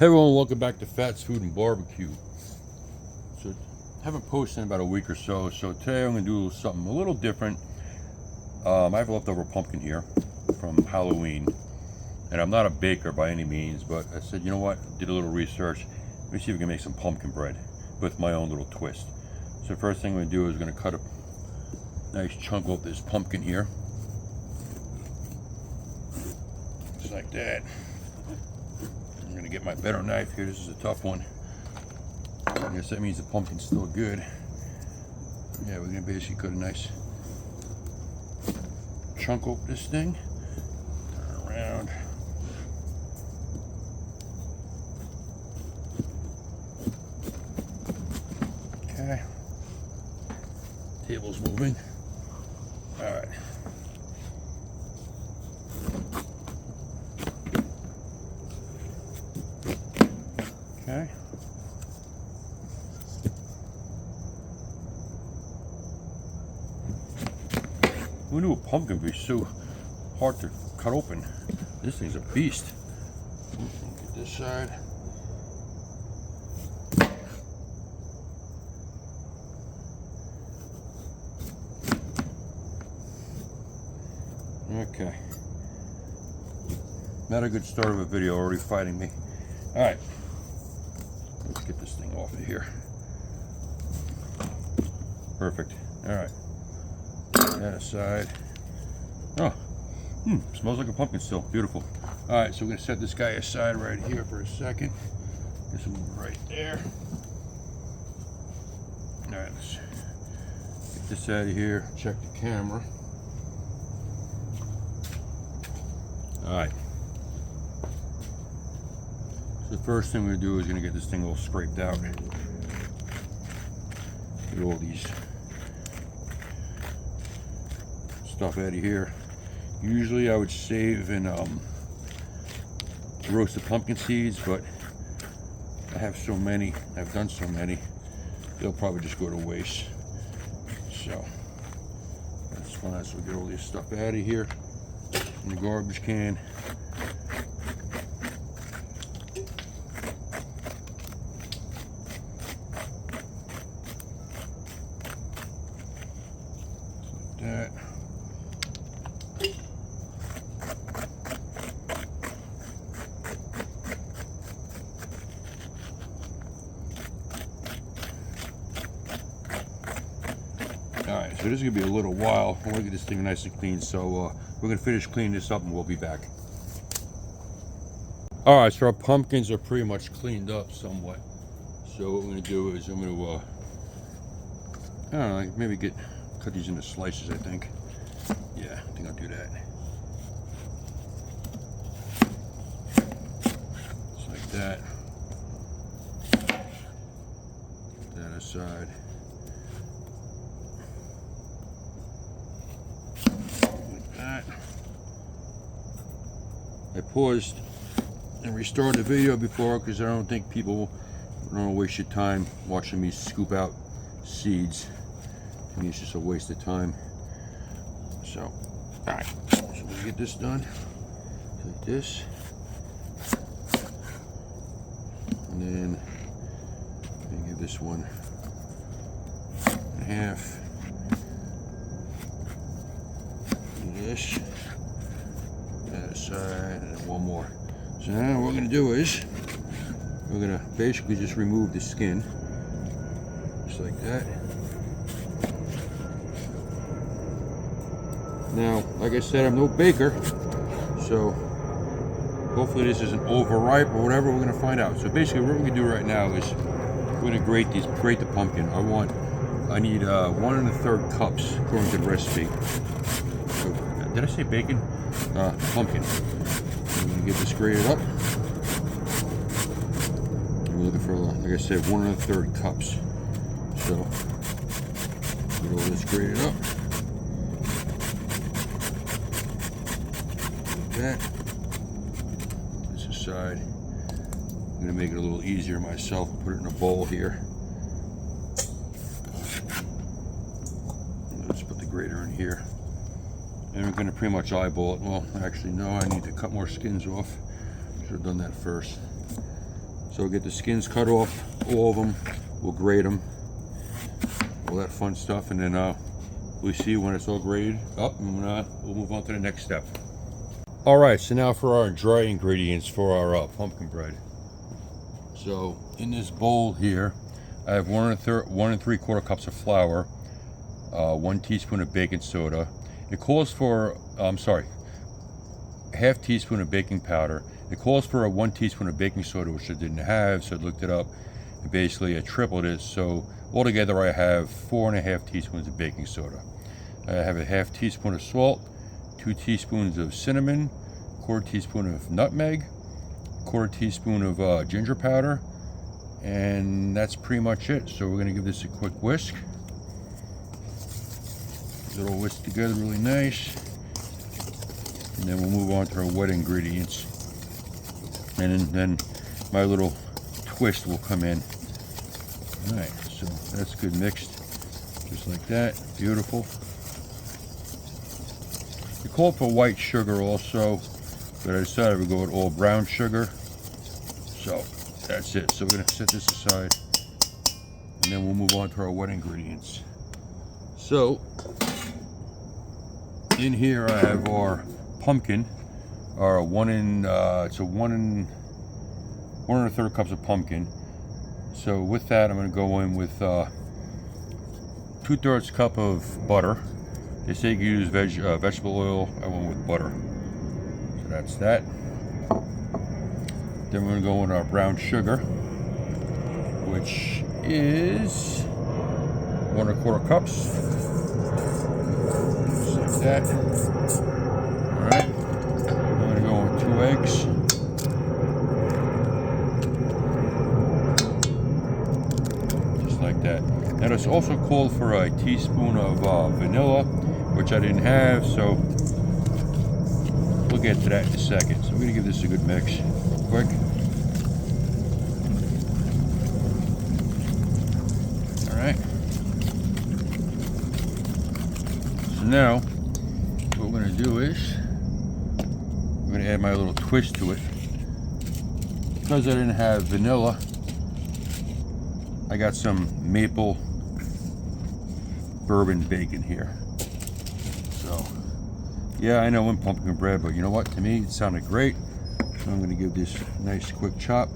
Hey everyone, welcome back to Fats Food and Barbecue. So, haven't posted in about a week or so. So today I'm going to do something a little different. I have a leftover pumpkin here from Halloween, and I'm not a baker by any means, but I said, you know what? Did a little research. Let me see if we can make some pumpkin bread with my own little twist. So first thing I'm going to do is going to cut a nice chunk off this pumpkin here, just like that. I'm gonna get my better knife here. This is a tough one. I guess that means the pumpkin's still good. Yeah, we're gonna basically cut a nice chunk off this thing. Turn around. Okay. Table's moving. All right. Okay. Who knew a pumpkin would be so hard to cut open? This thing's a beast. Get this side. Okay. Not a good start of a video, already fighting me. All right. Let's get this thing off of here. Perfect. All right. That aside. Oh, smells like a pumpkin still. Beautiful. All right, so we're gonna set this guy aside right here for a second. This will move right there. All right, let's get this out of here. Check the camera. All right. The first thing we're gonna do is gonna get this thing all scraped out. Get all these stuff out of here. Usually I would save and roast the pumpkin seeds, but I have so many, I've done so many, they'll probably just go to waste. So that's fine. So we'll get all this stuff out of here in the garbage can. That. Alright, so this is going to be a little while. I want to get this thing nice and clean, so we're going to finish cleaning this up and we'll be back. Alright, so our pumpkins are pretty much cleaned up somewhat. So what we're going to do is I'm going to, I don't know, maybe cut these into slices, I think. Yeah, I think I'll do that. Just like that. Put that aside. Like that. I paused and restarted the video before because I don't think people don't want to waste your time watching me scoop out seeds. To me, it's just a waste of time. So, all right. So we'll get this done like this, and then give this one and a half. Do this, that aside, and then one more. So now what we're going to do is we're going to basically just remove the skin, just like that. Now, like I said, I'm no baker, so hopefully this isn't overripe or whatever. We're gonna find out. So basically, what we're gonna do right now is we're gonna grate the pumpkin. I need 1 1/3 cups according to the recipe. So, did I say bacon? Pumpkin. I'm gonna get this grated up. We're looking for, like I said, 1 1/3 cups. So get all this grated up. That. This aside. I'm going to make it a little easier myself. Put it in a bowl here. Let's put the grater in here. And we're going to pretty much eyeball it. Well, actually, no, I need to cut more skins off. Should have done that first. So get the skins cut off, all of them. We'll grade them, all that fun stuff, and then we'll see when it's all graded up, and we'll move on to the next step. All right, so now for our dry ingredients for our pumpkin bread. So in this bowl here, I have 1 3/4 cups of flour, 1 teaspoon of baking soda. It calls for, half teaspoon of baking powder. It calls for a 1 teaspoon of baking soda, which I didn't have, so I looked it up. And basically, I tripled it. So altogether, I have 4.5 teaspoons of baking soda. I have a half teaspoon of salt, 2 teaspoons of cinnamon, 1/4 teaspoon of nutmeg, 1/4 teaspoon of ginger powder, and that's pretty much it. So we're gonna give this a quick whisk. Get it all whisked together really nice. And then we'll move on to our wet ingredients. And then my little twist will come in. All right, so that's good mixed. Just like that, beautiful. We called for white sugar also, but I decided we'd go with all brown sugar. So that's it. So we're gonna set this aside, and then we'll move on to our wet ingredients. So in here I have our pumpkin, our it's a 1 1/3 cups of pumpkin. So with that, I'm going to go in with 2/3 cup of butter. They say you can use vegetable oil. I went with butter. So that's that. Then we're going to go in our brown sugar, which is 1 1/4 cups. Just like that. Alright. I'm going to go with 2 eggs. Like that. Now it's also called for a teaspoon of vanilla, which I didn't have, so we'll get to that in a second. So we're gonna give this a good mix, quick. All right. So now what we're gonna do is we're gonna add my little twist to it. Because I didn't have vanilla, I got some maple bourbon bacon here. So, yeah, I know in pumpkin bread, but you know what? To me, it sounded great. So I'm going to give this a nice quick chop.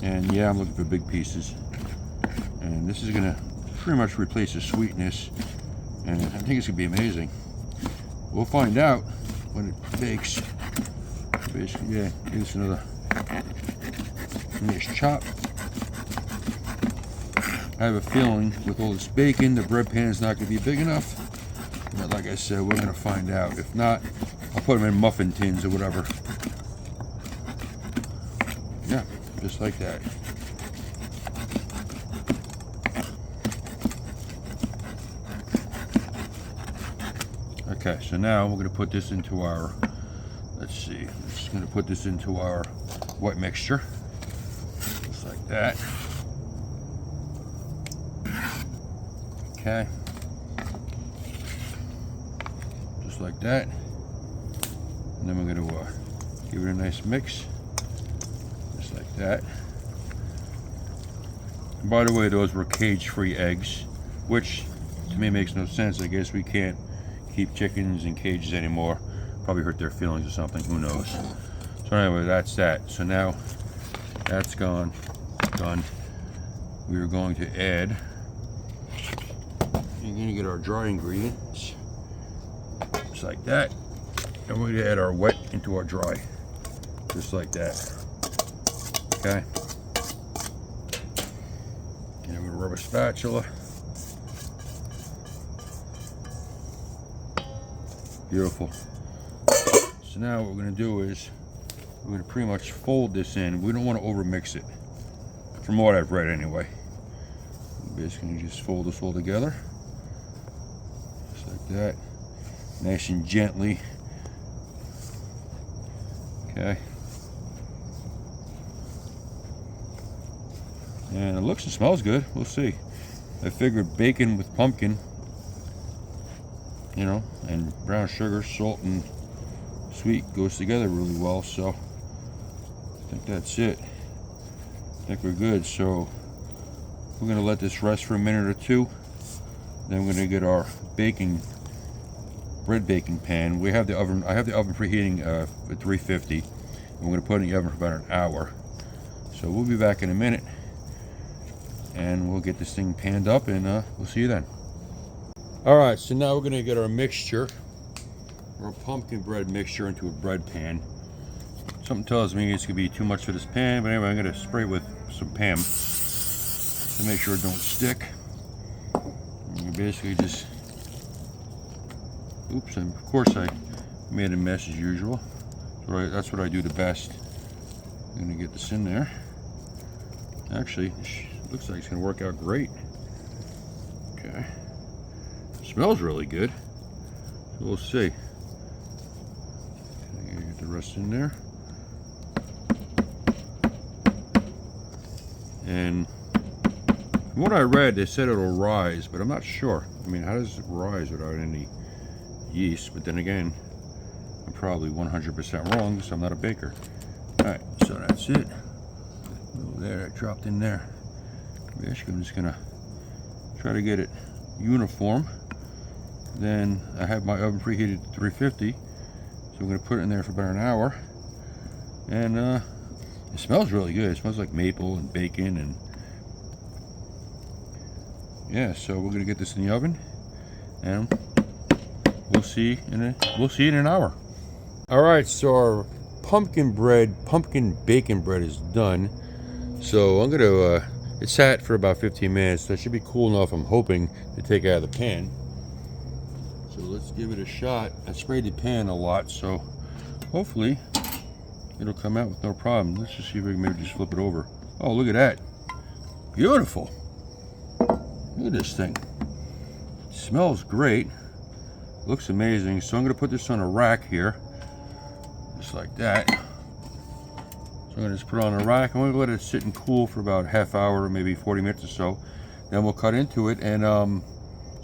And yeah, I'm looking for big pieces. And this is going to pretty much replace the sweetness. And I think it's going to be amazing. We'll find out when it bakes. Basically, yeah, give this another nice chop. I have a feeling with all this bacon, the bread pan is not going to be big enough. But like I said, we're going to find out. If not, I'll put them in muffin tins or whatever. Yeah, just like that. Okay, so now we're going to put this into our, let's see, I'm just going to put this into our wet mixture, just like that. Okay, just like that. And then we're going to give it a nice mix, just like that. And by the way, those were cage-free eggs, which to me makes no sense. I guess we can't keep chickens in cages anymore. Probably hurt their feelings or something, who knows. So anyway, that's that. So now that's gone, done. We are going to add, you're going to get our dry ingredients, just like that. And we're going to add our wet into our dry, just like that. Okay. And I'm going to rub a spatula. Beautiful. So now what we're going to do is we're going to pretty much fold this in. We don't want to over mix it, from what I've read anyway. Basically just fold this all together, just like that, nice and gently. Okay. And it looks and smells good. We'll see. I figured bacon with pumpkin, you know, and brown sugar, salt, and sweet, goes together really well. So I think that's it. I think we're good. So we're gonna let this rest for a minute or two. Then we're gonna get our bread baking pan. We have the oven. I have the oven preheating at 350. And we're gonna put it in the oven for about an hour. So we'll be back in a minute, and we'll get this thing panned up, and we'll see you then. All right. So now we're gonna get our mixture, our pumpkin bread mixture, into a bread pan. Something tells me it's gonna be too much for this pan, but anyway, I'm gonna spray it with some Pam to make sure it don't stick. And you basically just, oops, and of course I made a mess as usual. That's what I do the best. I'm gonna get this in there. Actually, it looks like it's gonna work out great. Okay. It smells really good. So we'll see. I'm gonna get the rest in there. And from what I read, they said it'll rise, but I'm not sure. I mean, how does it rise without any yeast? But then again, I'm probably 100% wrong because I'm not a baker. Alright, so that's it. Oh, there, that dropped in there. Basically, I'm just gonna try to get it uniform. Then I have my oven preheated to 350, so I'm gonna put it in there for about an hour. And it smells really good. It smells like maple and bacon, and yeah. So we're gonna get this in the oven, and we'll see in an hour. All right. So our pumpkin bacon bread is done. So I'm gonna. It sat for about 15 minutes. So it should be cool enough, I'm hoping, to take it out of the pan. So let's give it a shot. I sprayed the pan a lot, so hopefully it'll come out with no problem. Let's just see if we can maybe just flip it over. Oh, look at that. Beautiful. Look at this thing. It smells great. Looks amazing. So I'm going to put this on a rack here. Just like that. So I'm going to just put it on a rack. I'm going to let it sit and cool for about a half hour, maybe 40 minutes or so. Then we'll cut into it and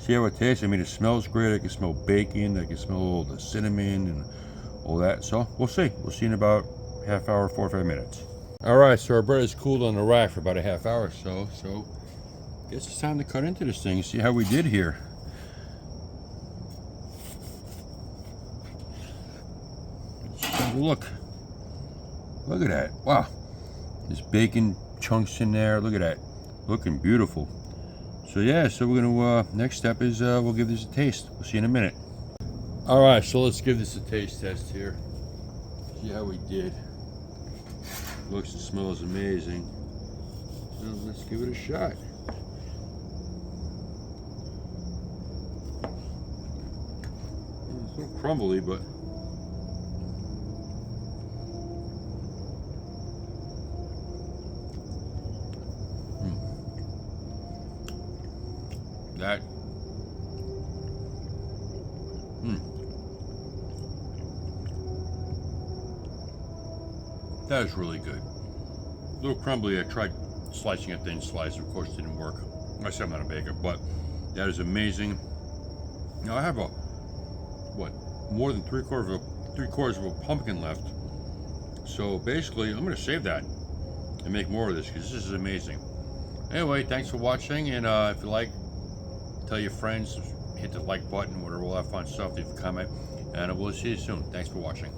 see how it tastes. I mean, it smells great. I can smell bacon. I can smell all the cinnamon and all that. So we'll see. We'll see in about half hour, 4 or 5 minutes. All right, so our bread is cooled on the rack for about a half hour or so. So I guess it's time to cut into this thing and see how we did here. Let's have a look. Look at that. Wow. There's bacon chunks in there. Look at that. Looking beautiful. So yeah, so we're gonna, next step is we'll give this a taste. We'll see you in a minute. All right, so let's give this a taste test here. See how we did. Looks and smells amazing. So let's give it a shot. It's a little crumbly, but that that is really good. A little crumbly. I tried slicing a thin slice. Of course, it didn't work. I said I'm not a baker, but that is amazing. Now I have more than three quarters of a pumpkin left. So basically, I'm going to save that and make more of this because this is amazing. Anyway, thanks for watching, and if you like, tell your friends, hit the like button, whatever. We'll have fun stuff. Leave a comment, and we'll see you soon. Thanks for watching.